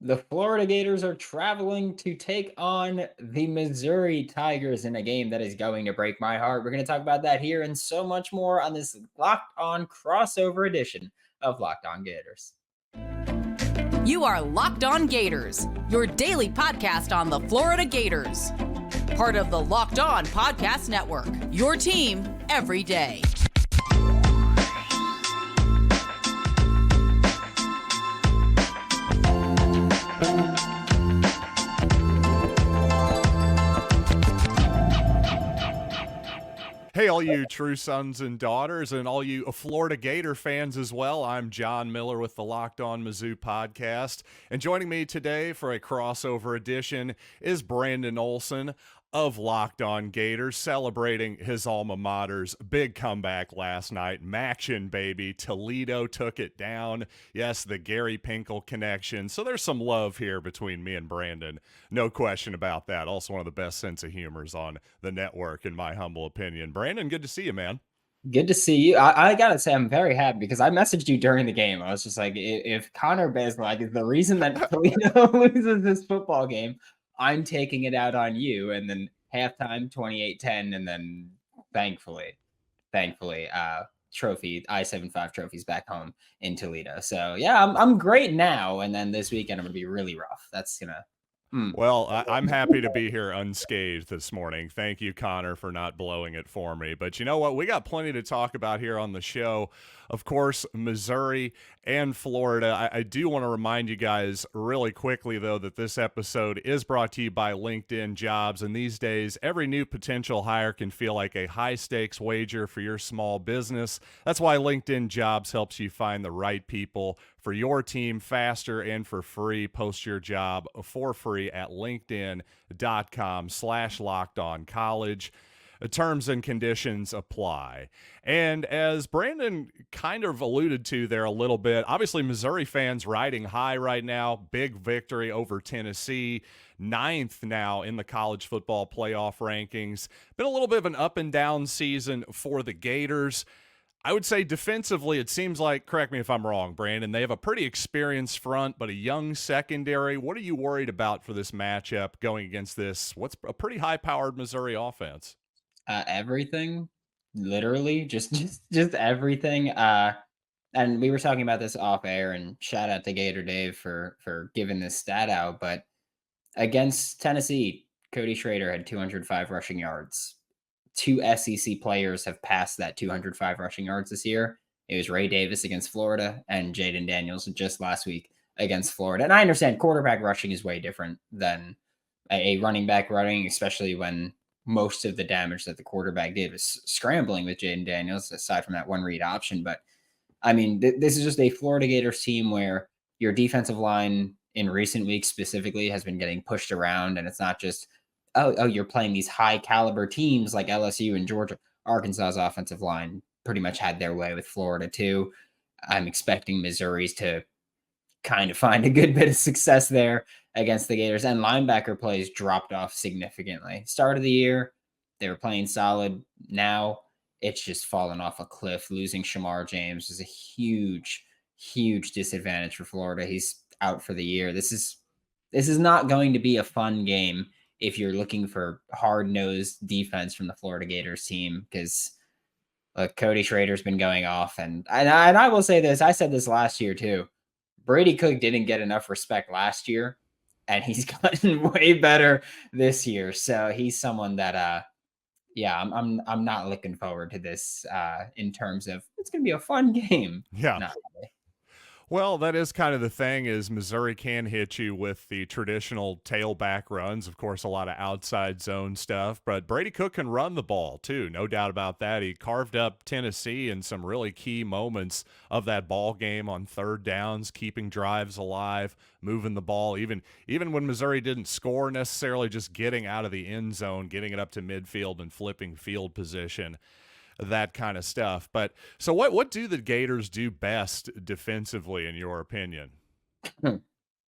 The Florida Gators are traveling to take on the Missouri Tigers in a game that is going to break my heart. We're going to talk about that here and so much more on this Locked On crossover edition of Locked On Gators. You are Locked On Gators, your daily podcast on the Florida Gators. Part of the Locked On Podcast Network, your team every day. Hey, all you true sons and daughters and all you Florida Gator fans as well. I'm John Miller with the Locked On Mizzou podcast. And joining me today for a crossover edition is Brandon Olsen of Locked On Gators, celebrating his alma mater's big comeback last night. Maction, baby. Toledo took it down. Yes, the Gary Pinkel connection. So there's some love here between me and Brandon. No question about that. Also one of the best sense of humors on the network, in my humble opinion. Brandon, good to see you, man. Good to see you. I gotta say, I'm very happy because I messaged you during the game. I was just like, if Connor Beslak is the reason that Toledo loses this football game, I'm taking it out on you. And then halftime 28-10, and then thankfully, trophy I-75 trophies back home in Toledo. So yeah, I'm great now. And then this weekend I'm gonna be really rough. That's gonna Well, I'm happy to be here unscathed this morning. Thank you, Connor, for not blowing it for me. But you know what? We got plenty to talk about here on the show. Of course, Missouri and Florida. I do want to remind you guys really quickly, though, that this episode is brought to you by LinkedIn Jobs. And these days, every new potential hire can feel like a high-stakes wager for your small business. That's why LinkedIn Jobs helps you find the right people for your team faster and for free. Post your job for free at linkedin.com/lockedoncollege. Terms and conditions apply. And as Brandon kind of alluded to there a little bit, obviously Missouri fans riding high right now. Big victory over Tennessee. 9th now in the college football playoff rankings. Been a little bit of an up and down season for the Gators. I would say defensively, it seems like, correct me if I'm wrong, Brandon, they have a pretty experienced front, but a young secondary. What are you worried about for this matchup going against this, what's a pretty high-powered Missouri offense? everything, literally, just everything. And we were talking about this off air, and shout out to Gator Dave for giving this stat out. But against Tennessee, Cody Schrader had 205 rushing yards. Two SEC players have passed that 205 rushing yards this year. It was Ray Davis against Florida and Jaden Daniels just last week against Florida. And I understand quarterback rushing is way different than a running back running, especially when most of the damage that the quarterback did was scrambling with Jaden Daniels, aside from that one read option. But I mean, this is just a Florida Gators team where your defensive line in recent weeks specifically has been getting pushed around, and it's not just you're playing these high caliber teams like LSU and Georgia. Arkansas's offensive line pretty much had their way with Florida too. I'm expecting Missouri's to kind of find a good bit of success there against the Gators, and linebacker plays dropped off significantly. Start of the year, they were playing solid. Now it's just fallen off a cliff. Losing Shamar James is a huge, huge disadvantage for Florida. He's out for the year. This is not going to be a fun game if you're looking for hard-nosed defense from the Florida Gators team, because Cody Schrader's been going off, and I will say this. I said this last year too. Brady Cook didn't get enough respect last year, and he's gotten way better this year. So he's someone that, yeah, I'm not looking forward to this in terms of it's going to be a fun game. Yeah. Not really. Well, that is kind of the thing, is Missouri can hit you with the traditional tailback runs. Of course, a lot of outside zone stuff, but Brady Cook can run the ball too. No doubt about that. He carved up Tennessee in some really key moments of that ball game on third downs, keeping drives alive, moving the ball, even when Missouri didn't score necessarily, just getting out of the end zone, getting it up to midfield and flipping field position. That kind of stuff. But so what do the Gators do best defensively, in your opinion?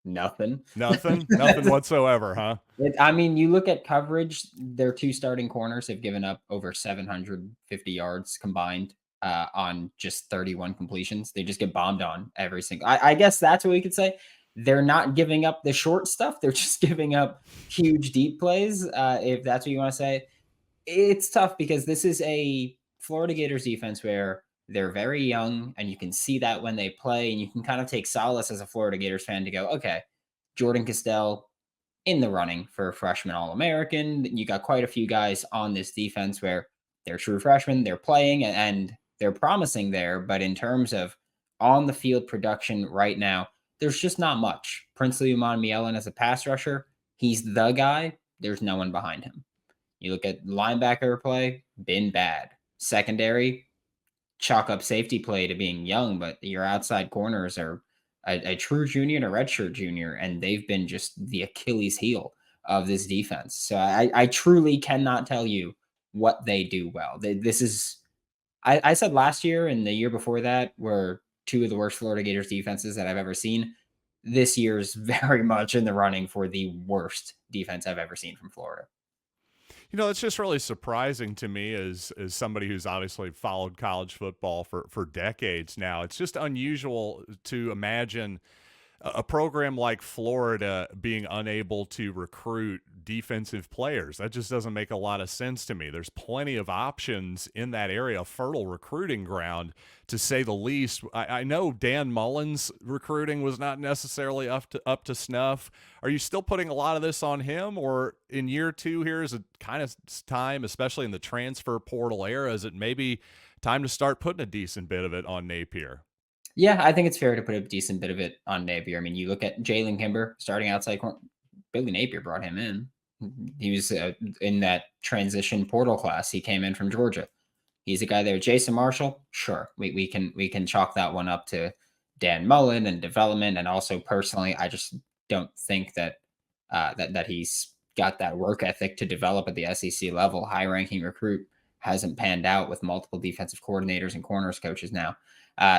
Nothing. Nothing whatsoever, huh? I mean, you look at coverage, their two starting corners have given up over 750 yards combined on just 31 completions. They just get bombed on every single. I guess that's what we could say. they're not giving up the short stuff. They're just giving up huge deep plays. If that's what you want to say, it's tough because this is a Florida Gators defense where they're very young, and you can see that when they play, and you can kind of take solace as a Florida Gators fan to go, okay, Jordan Castell in the running for freshman All American. You got quite a few guys on this defense where they're true freshmen, they're playing and they're promising there. But in terms of on the field production right now, there's just not much. Princely Uman Mielen as a pass rusher, he's the guy. There's no one behind him. You look at linebacker play, been bad. Secondary, chalk up safety play to being young, but your outside corners are a true junior and a redshirt junior, and they've been just the Achilles heel of this defense. So I truly cannot tell you what they do well. This is I said last year and the year before that were two of the worst Florida Gators defenses that I've ever seen. This year's very much in the running for the worst defense I've ever seen from Florida. It's just really surprising to me as somebody who's obviously followed college football for decades now. It's just unusual to imagine a program like Florida being unable to recruit defensive players. That just doesn't make a lot of sense to me. There's plenty of options in that area, fertile recruiting ground, to say the least. I know Dan Mullen's recruiting was not necessarily up to snuff. Are you still putting a lot of this on him, or in year two here is it kind of time, especially in the transfer portal era, is it maybe time to start putting a decent bit of it on Napier? Yeah, I think it's fair to put a decent bit of it on Napier. I mean, you look at Jalen Kimber starting outside corner. Billy Napier brought him in. He was in that transition portal class. He came in from Georgia. He's a guy there. Jason Marshall, sure, we can chalk that one up to Dan Mullen and development, and also personally, I just don't think that that he's got that work ethic to develop at the SEC level. High ranking recruit hasn't panned out with multiple defensive coordinators and corners coaches now.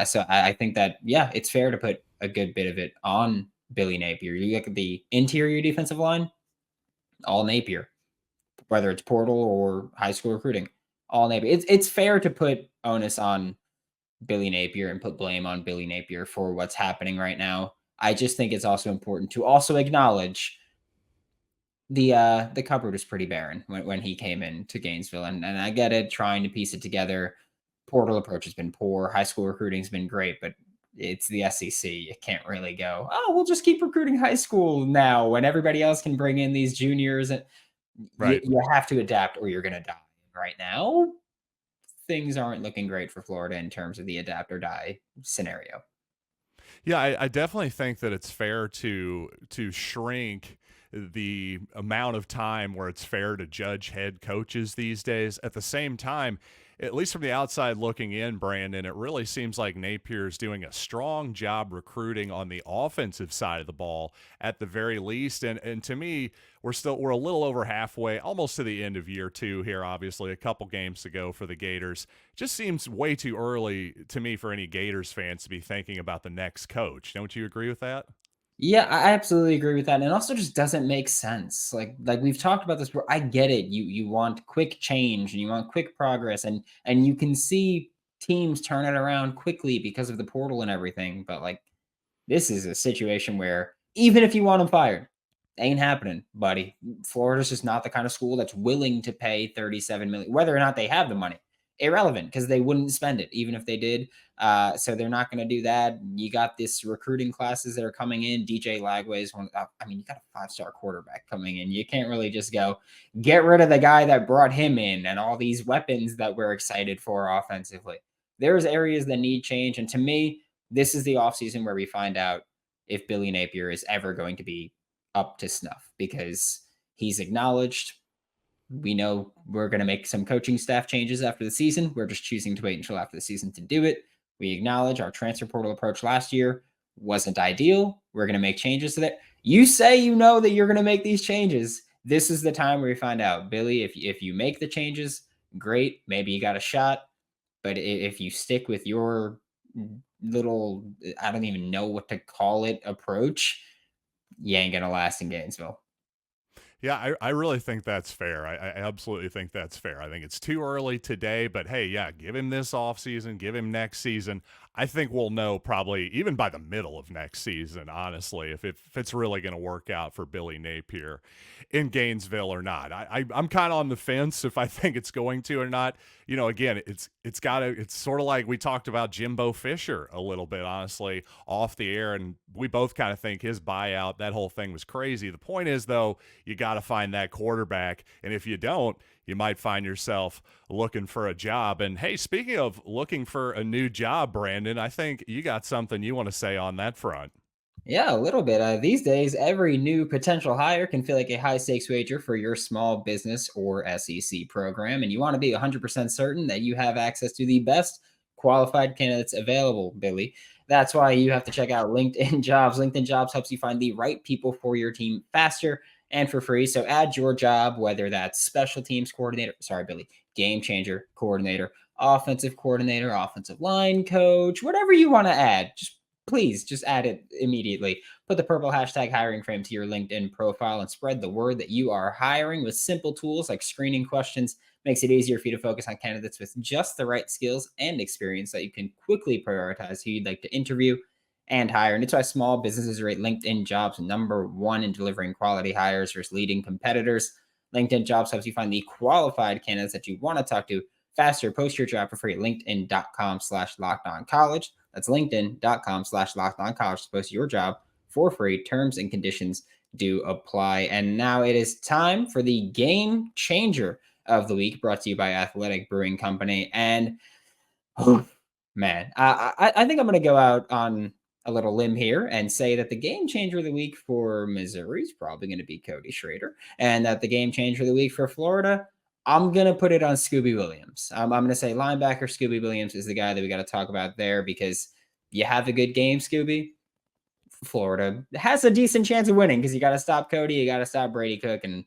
So I think that, yeah, it's fair to put a good bit of it on Billy Napier. You look at the interior defensive line, all Napier, whether it's portal or high school recruiting, all Napier. It's fair to put onus on Billy Napier and put blame on Billy Napier for what's happening right now. I just think it's also important to also acknowledge the cupboard was pretty barren when he came into Gainesville, and I get it, trying to piece it together. Portal approach has been poor. High school recruiting's been great, but it's the SEC. You can't really go, oh, we'll just keep recruiting high school now when everybody else can bring in these juniors. And Right. you have to adapt or you're going to die. Right now, things aren't looking great for Florida in terms of the adapt or die scenario. Yeah, I definitely think that it's fair to shrink the amount of time where it's fair to judge head coaches these days. At the same time, at least from the outside looking in, Brandon, it really seems like Napier's doing a strong job recruiting on the offensive side of the ball at the very least. And to me, we're a little over halfway, almost to the end of year two here, obviously, a couple games to go for the Gators. Just seems way too early to me for any Gators fans to be thinking about the next coach. Don't you agree with that? Yeah, I absolutely agree with that, and it also just doesn't make sense. Like we've talked about this, where I get it. You want quick change and you want quick progress, and you can see teams turn it around quickly because of the portal and everything. But like this is a situation where even if you want him fired, ain't happening, buddy. Florida's just not the kind of school that's willing to pay 37 million, whether or not they have the money. Irrelevant because they wouldn't spend it even if they did. So they're not going to do that. You got this recruiting classes that are coming in. DJ Lagway is one. I mean, you got a 5-star quarterback coming in. You can't really just go get rid of the guy that brought him in and all these weapons that we're excited for offensively. There's areas that need change, and to me, this is the offseason where we find out if Billy Napier is ever going to be up to snuff because he's acknowledged. We know we're going to make some coaching staff changes after the season. We're just choosing to wait until after the season to do it. We acknowledge our transfer portal approach last year wasn't ideal. We're going to make changes to that. You say you know that you're going to make these changes. This is the time where we find out, Billy, if you make the changes, great. Maybe you got a shot. But if you stick with your little, I don't even know what to call it, approach, you ain't going to last in Gainesville. Yeah, I really think that's fair. I absolutely think that's fair. I think it's too early today, but hey, yeah, give him this offseason, give him next season. I think we'll know probably even by the middle of next season, honestly, if it's really going to work out for Billy Napier in Gainesville or not. I'm kind of on the fence if I think it's going to or not. You know, again, it's sort of like we talked about Jimbo Fisher a little bit, honestly, off the air, and we both kind of think his buyout, that whole thing was crazy. The point is, though, you got to find that quarterback, and if you don't, you might find yourself looking for a job. And hey, speaking of looking for a new job, Brandon, I think you got something you want to say on that front. Yeah, a little bit. These days, every new potential hire can feel like a high stakes wager for your small business or SEC program. And you want to be 100% certain that you have access to the best qualified candidates available, Billy. That's why you have to check out LinkedIn Jobs. LinkedIn Jobs helps you find the right people for your team faster and for free. So add your job, whether that's special teams coordinator, sorry, Billy, game changer coordinator, offensive coordinator, offensive line coach, whatever you want to add. Please just add it immediately. Put the purple hashtag hiring frame to your LinkedIn profile and spread the word that you are hiring with simple tools like screening questions. Makes it easier for you to focus on candidates with just the right skills and experience that you can quickly prioritize who you'd like to interview and hire. And it's why small businesses rate LinkedIn Jobs number one in delivering quality hires versus leading competitors. LinkedIn Jobs helps you find the qualified candidates that you want to talk to faster. Post your job for free at linkedin.com/lockedoncollege. That's linkedin.com/lockedoncollege to post your job for free. Terms and conditions do apply. And now it is time for the game changer of the week, brought to you by Athletic Brewing Company. And oh, man, I think I'm going to go out on a little limb here and say that the game changer of the week for Missouri is probably going to be Cody Schrader, and that the game changer of the week for Florida, I'm going to put it on Scooby Williams. I'm going to say linebacker Scooby Williams is the guy that we got to talk about there, because you have a good game, Scooby. Florida has a decent chance of winning because you got to stop Cody, you got to stop Brady Cook, and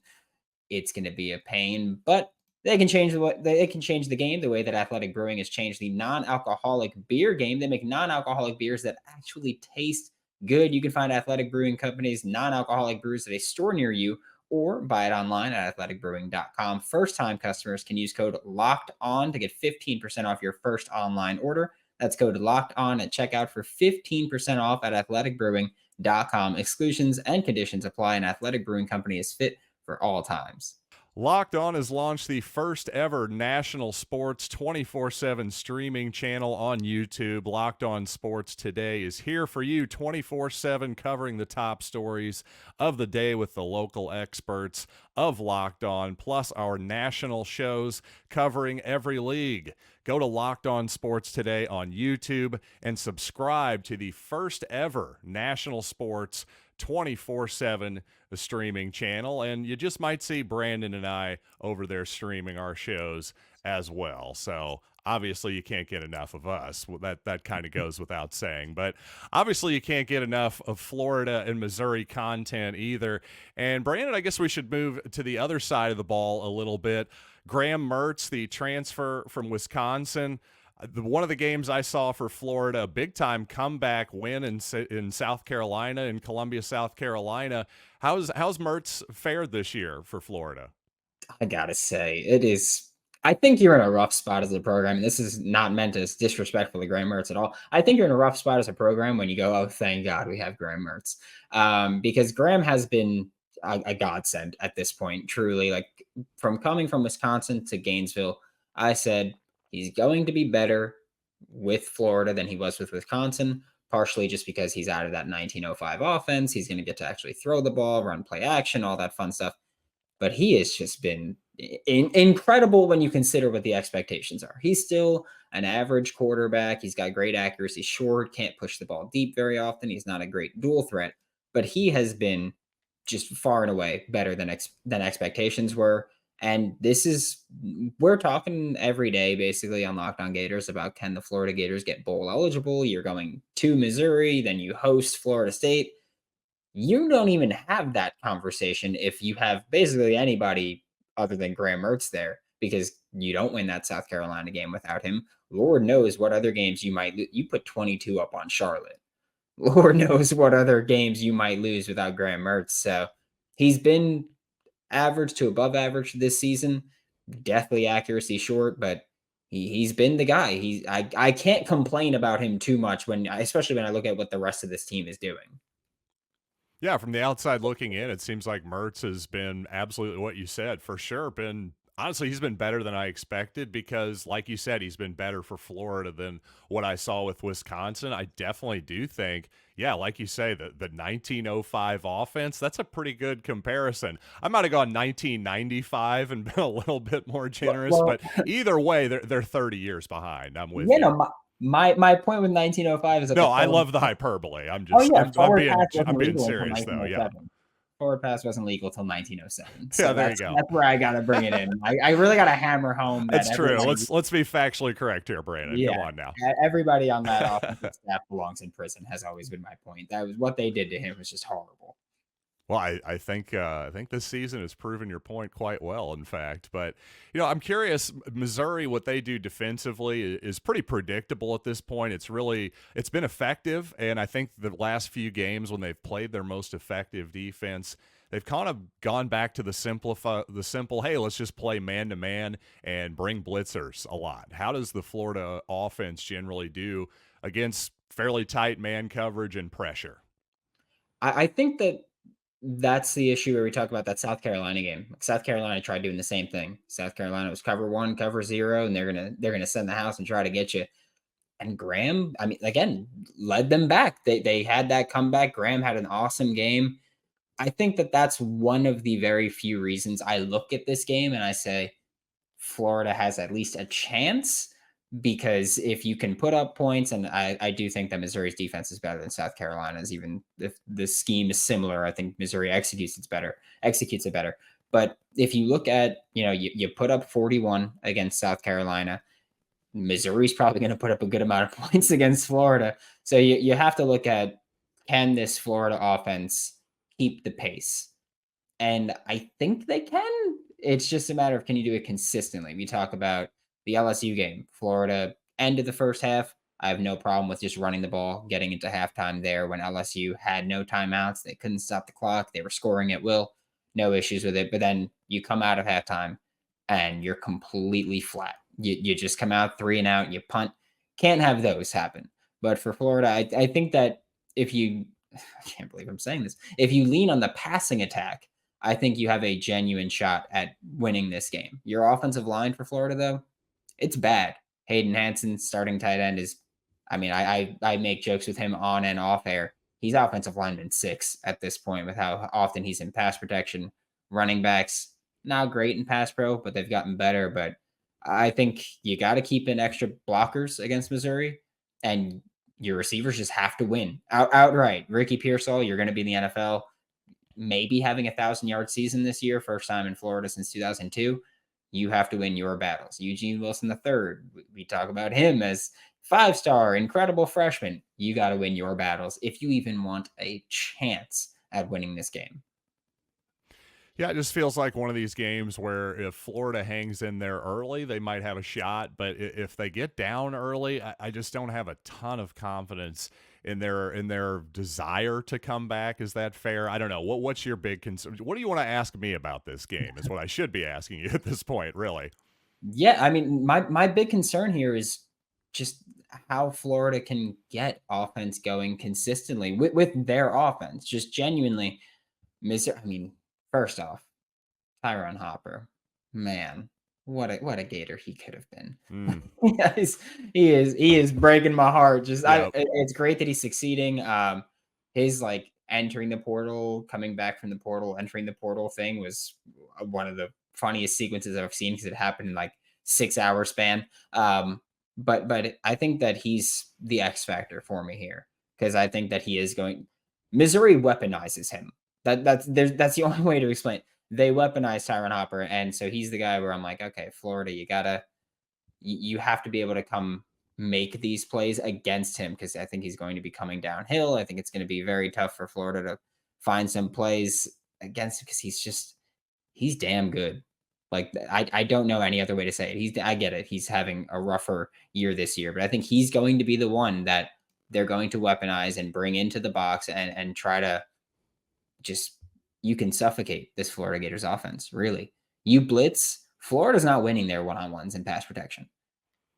it's going to be a pain. But they can change the game the way that Athletic Brewing has changed the non-alcoholic beer game. They make non-alcoholic beers that actually taste good. You can find Athletic Brewing Company's non-alcoholic brews at a store near you, or buy it online at athleticbrewing.com. First-time customers can use code Locked On to get 15% off your first online order. That's code Locked On at checkout for 15% off at athleticbrewing.com. Exclusions and conditions apply, and Athletic Brewing Company is fit for all times. Locked On has launched the first ever national sports 24/7 streaming channel on YouTube. Locked On Sports Today is here for you 24/7, covering the top stories of the day with the local experts of Locked On, plus our national shows covering every league. Go to Locked On Sports Today on YouTube and subscribe to the first ever national sports 24/7 streaming channel, and you just might see Brandon and I over there streaming our shows as well. So obviously you can't get enough of us. Well, that kind of goes without saying, but obviously you can't get enough of Florida and Missouri content either. And Brandon, I guess we should move to the other side of the ball a little bit. Graham Mertz, the transfer from Wisconsin, one of the games I saw for Florida, a big-time comeback win in South Carolina, in Columbia, South Carolina. How's Mertz fared this year for Florida? I gotta say, it is. I think you're in a rough spot as a program. And this is not meant as disrespectful to Graham Mertz at all. I think you're in a rough spot as a program when you go, "Oh, thank God we have Graham Mertz," because Graham has been a godsend at this point. Truly, like, from coming from Wisconsin to Gainesville, I said he's going to be better with Florida than he was with Wisconsin. Partially just because he's out of that 1905 offense. He's going to get to actually throw the ball, run play action, all that fun stuff. But he has just been incredible when you consider what the expectations are. He's still an average quarterback. He's got great accuracy, short, can't push the ball deep very often. He's not a great dual threat, but he has been just far and away better than expectations were. And we're talking every day basically on Locked On Gators about, can the Florida Gators get bowl eligible? You're going to Missouri, then you host Florida State. You don't even have that conversation if you have basically anybody other than Graham Mertz there, because you don't win that South Carolina game without him. Lord knows what other games you might lose. You put 22 up on Charlotte. Lord knows what other games you might lose without Graham Mertz. So he's been average to above average this season. Deathly accuracy short, but He's been the guy. I can't complain about him too much especially when I look at what the rest of this team is doing. Yeah, from the outside looking in, it seems like Mertz has been absolutely what you said, for sure. Honestly, he's been better than I expected because, like you said, he's been better for Florida than what I saw with Wisconsin. I definitely do think, yeah, like you say, the 1905 offense, that's a pretty good comparison. I might have gone 1995 and been a little bit more generous, Well, but either way, they're 30 years behind. I'm with you you. know, my point with 1905 is that No, I love the hyperbole. oh yeah, forward pass I'm wasn't being legal until serious though. Yeah. 1907. Forward pass wasn't legal till 1907. Yeah, So there you go. that's where I gotta bring it in. I really gotta hammer home that That's true. everybody, Let's be factually correct here, Brandon. Come yeah, on now. everybody on that offensive staff belongs in prison. Has always been my point. That was what they did to him was just horrible. Well, I think this season has proven your point quite well, in fact. But I'm curious. Missouri, what they do defensively is pretty predictable at this point. It's been effective, and I think the last few games when they've played their most effective defense, they've kind of gone back to the simple. Hey, let's just play man to man and bring blitzers a lot. How does the Florida offense generally do against fairly tight man coverage and pressure? I think that's the issue where we talk about that South Carolina game. South Carolina tried doing the same thing. South Carolina was cover one, cover zero, and they're gonna send the house and try to get you. And Graham, I mean, again, led them back. They had that comeback. Graham had an awesome game. I think that's one of the very few reasons I look at this game and I say Florida has at least a chance because if you can put up points, and I do think that Missouri's defense is better than South Carolina's, even if the scheme is similar, I think Missouri executes it better. But if you look at, you put up 41 against South Carolina, Missouri's probably going to put up a good amount of points against Florida. So you have to look at, can this Florida offense keep the pace? And I think they can. It's just a matter of, can you do it consistently? We talk about the LSU game, Florida, end of the first half. I have no problem with just running the ball, getting into halftime there when LSU had no timeouts. They couldn't stop the clock. They were scoring at will. No issues with it. But then you come out of halftime and you're completely flat. You just come out 3 and out, you punt. Can't have those happen. But for Florida, I think that if you, I can't believe I'm saying this, if you lean on the passing attack, I think you have a genuine shot at winning this game. Your offensive line for Florida, though, it's bad. Hayden Hansen, starting tight end, is, I mean, I make jokes with him on and off air. He's offensive lineman 6 at this point with how often he's in pass protection. Running backs, not great in pass pro, but they've gotten better. But I think you got to keep in extra blockers against Missouri, and your receivers just have to win outright. Ricky Pearsall, you're going to be in the NFL, maybe having 1,000-yard season this year, first time in Florida since 2002. You have to win your battles. Eugene Wilson III, we talk about him as 5-star, incredible freshman. You got to win your battles if you even want a chance at winning this game. Yeah, it just feels like one of these games where if Florida hangs in there early, they might have a shot. But if they get down early, I just don't have a ton of confidence in their desire to come back. Is that fair? I don't know. What's your big concern? What do you want to ask me about this game is what I should be asking you at this point, really. Yeah, I mean, my big concern here is just how Florida can get offense going consistently with their offense. Just genuinely, I mean, first off, Tyron Hopper, man, what a Gator he could have been. He is breaking my heart. Just Yep. It's great that he's succeeding. His like entering the portal, coming back from the portal, entering the portal thing was one of the funniest sequences I've seen because it happened in like 6-hour span. But I think that he's the X factor for me here because I think that he is going. Missouri weaponizes him. That's the only way to explain it. They weaponize Tyron Hopper, and so he's the guy where I'm like, okay, Florida, you have to be able to come make these plays against him because I think he's going to be coming downhill. I think it's going to be very tough for Florida to find some plays against him because he's damn good. Like I don't know any other way to say it. I get it. He's having a rougher year this year, but I think he's going to be the one that they're going to weaponize and bring into the box and try to just, you can suffocate this Florida Gators offense. Really, you blitz, Florida's not winning their one-on-ones in pass protection.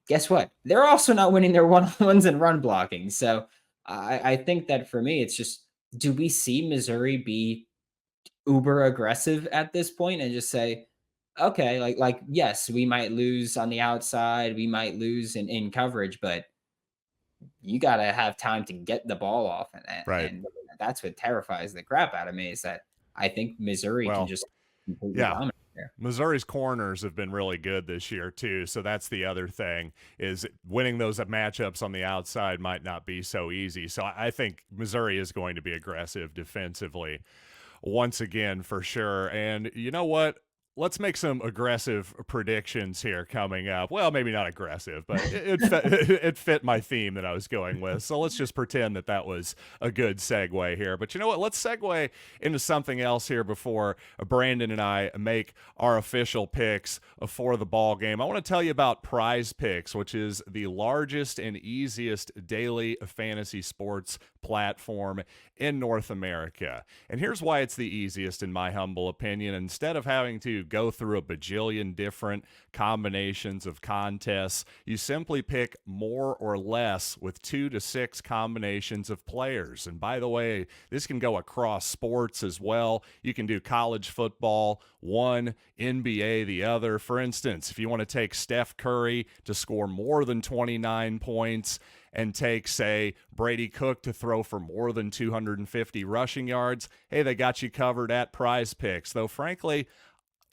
guess what? They're also not winning their one-on-ones and run blocking. So I think that for me, it's just, do we see Missouri be uber aggressive at this point and just say, okay, yes, we might lose on the outside, we might lose in coverage, but you got to have time to get the ball off, Right. and that's what terrifies the crap out of me is that I think Missouri can Well, just completely yeah. dominate there. Missouri's corners have been really good this year too, so that's the other thing is winning those matchups on the outside might not be so easy. So I think Missouri is going to be aggressive defensively once again for sure. And you know what? Let's make some aggressive predictions here coming up. Well, maybe not aggressive, but it fit my theme that I was going with. So let's just pretend that that was a good segue here. But you know what? Let's segue into something else here before Brandon and I make our official picks for the ball game. I want to tell you about Prize Picks, which is the largest and easiest daily fantasy sports platform in North America. And here's why it's the easiest, in my humble opinion. Instead of having to go through a bajillion different combinations of contests, you simply pick more or less with 2 to 6 combinations of players. And by the way, this can go across sports as well. You can do college football, one, NBA, the other. For instance, if you want to take Steph Curry to score more than 29 points, and take, say, Brady Cook to throw for more than 250 rushing yards, hey, they got you covered at Prize Picks. Though, frankly,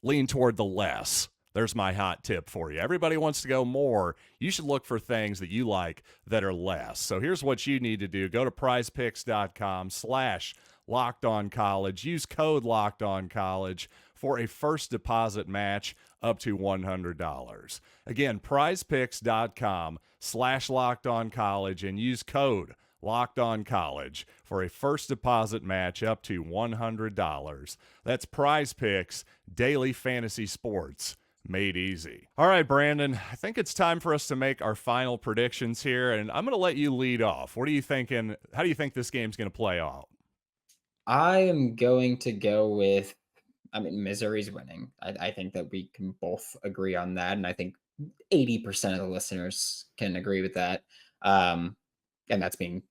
lean toward the less. There's my hot tip for you. Everybody wants to go more. You should look for things that you like that are less. So here's what you need to do. Go to prizepicks.com/LockedOnCollege. Use code LockedOnCollege for a first deposit match up to $100. Again, prizepicks.com/LockedOnCollege and use code LockedOnCollege for a first deposit match up to $100. That's Prize Picks, daily fantasy sports made easy. All right, Brandon, I think it's time for us to make our final predictions here, and I'm going to let you lead off. What are you thinking? How do you think this game's going to play out? I am going to go with, Missouri's winning. I think that we can both agree on that. And I think 80% of the listeners can agree with that. And that's being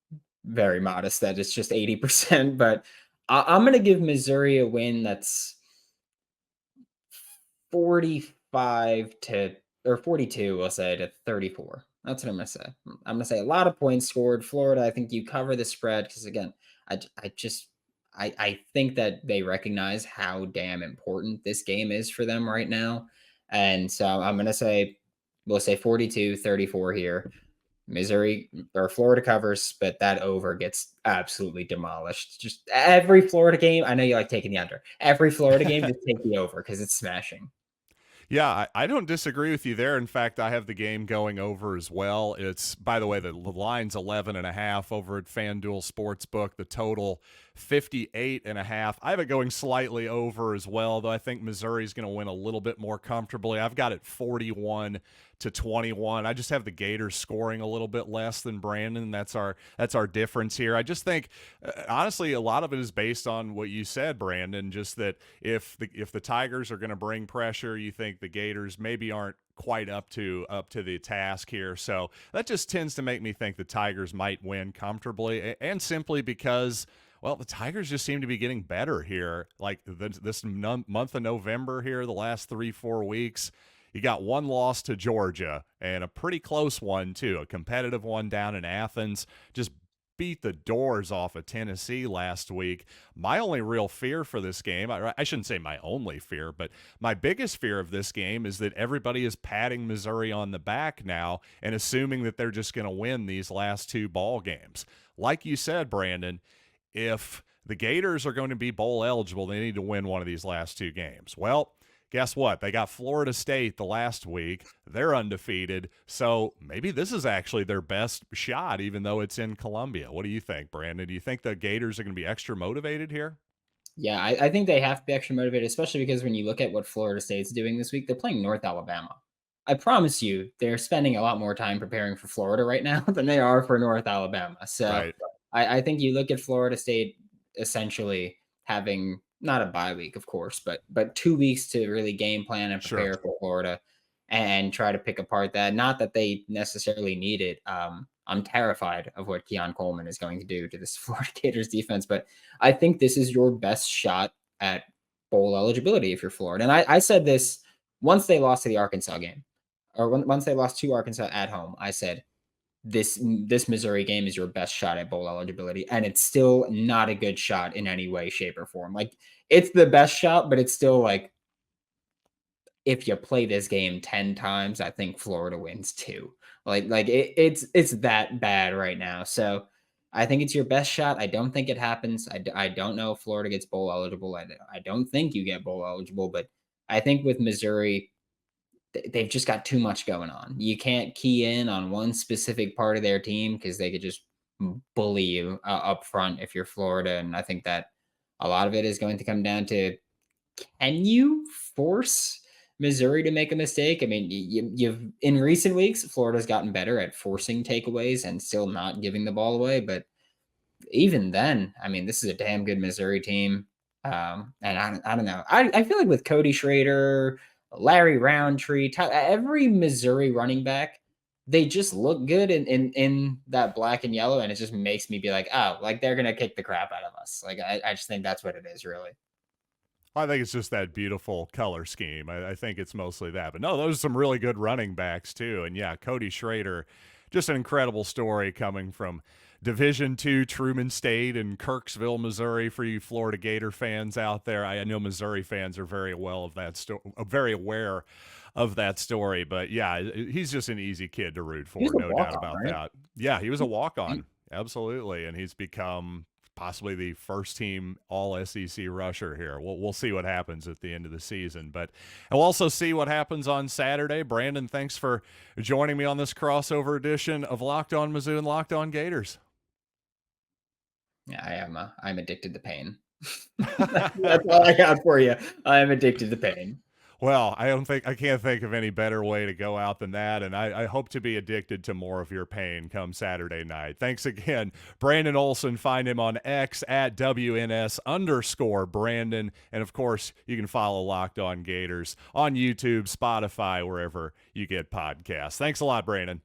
very modest, that it's just 80%. But I'm going to give Missouri a win that's 45 to, or 42, we'll say, to 34. That's what I'm going to say. I'm going to say a lot of points scored. Florida, I think you cover the spread because, again, I think that they recognize how damn important this game is for them right now. And so I'm going to say, we'll say 42-34 here. Missouri or Florida covers, but that over gets absolutely demolished. Just every Florida game. I know you like taking the under. Every Florida game, just take the over because it's smashing. Yeah, I don't disagree with you there. In fact, I have the game going over as well. It's, by the way, the line's 11.5 over at FanDuel Sportsbook. The total 58.5. I have it going slightly over as well, though I think Missouri's going to win a little bit more comfortably. I've got it 41-21. I just have the Gators scoring a little bit less than Brandon. That's our difference here. I just think, honestly, a lot of it is based on what you said, Brandon. Just that if the Tigers are going to bring pressure, you think the Gators maybe aren't quite up to the task here. So that just tends to make me think the Tigers might win comfortably, and simply because, well, the Tigers just seem to be getting better here. Like this month of November here, the last 3-4 weeks, you got one loss to Georgia and a pretty close one too, a competitive one down in Athens. Just beat the doors off of Tennessee last week. My only real fear for this game, I shouldn't say my only fear, but my biggest fear of this game is that everybody is patting Missouri on the back now and assuming that they're just going to win these last 2 ball games. Like you said, Brandon, if the Gators are going to be bowl eligible, they need to win one of these last 2 games. Well, guess what? They got Florida State the last week. They're undefeated. So maybe this is actually their best shot, even though it's in Columbia. What do you think, Brandon? Do you think the Gators are going to be extra motivated here? Yeah, I think they have to be extra motivated, especially because when you look at what Florida State's doing this week, they're playing North Alabama. I promise you, they're spending a lot more time preparing for Florida right now than they are for North Alabama. So Right. I think you look at Florida State essentially having not a bye week, of course, but 2 weeks to really game plan and Sure. prepare for Florida. and try to pick apart that. Not that they necessarily need it. I'm terrified of what Keon Coleman is going to do to this Florida Gators defense, but I think this is your best shot at bowl eligibility if you're Florida. And I said this once they lost to the Arkansas game, or once they lost to Arkansas at home. I said this Missouri game is your best shot at bowl eligibility, and it's still not a good shot in any way, shape, or form. Like it's the best shot, but it's still like if you play this game 10 times, I think Florida wins two. It's that bad right now. So I think it's your best shot. I don't think it happens. I don't know if Florida gets bowl eligible. I don't think you get bowl eligible, but I think with Missouri, they've just got too much going on. You can't key in on one specific part of their team because they could just bully you up front if you're Florida. And I think that a lot of it is going to come down to, can you force Missouri to make a mistake? I mean, you've in recent weeks, Florida's gotten better at forcing takeaways and still not giving the ball away. But even then, I mean, this is a damn good Missouri team. And I don't know. I feel like with Cody Schrader, Larry Roundtree, every Missouri running back, they just look good in that black and yellow, and it just makes me be like, oh, like they're gonna kick the crap out of us. Like I just think that's what it is, really. I think it's just that beautiful color scheme. I think it's mostly that. But no, those are some really good running backs, too. And yeah, Cody Schrader, just an incredible story coming from Division II Truman State in Kirksville, Missouri. For you Florida Gator fans out there, I know Missouri fans are very very aware of that story. But yeah, he's just an easy kid to root for, no doubt about that. Yeah, he was a walk-on, absolutely, and he's become possibly the first team all SEC rusher here. We'll see what happens at the end of the season, but we'll also see what happens on Saturday. Brandon, thanks for joining me on this crossover edition of Locked On Mizzou and Locked On Gators. Yeah, I am. I'm addicted to pain. That's all I got for you. I am addicted to pain. Well, I can't think of any better way to go out than that, and I hope to be addicted to more of your pain come Saturday night. Thanks again, Brandon Olsen. Find him on X at WNS_Brandon, and of course, you can follow Locked On Gators on YouTube, Spotify, wherever you get podcasts. Thanks a lot, Brandon.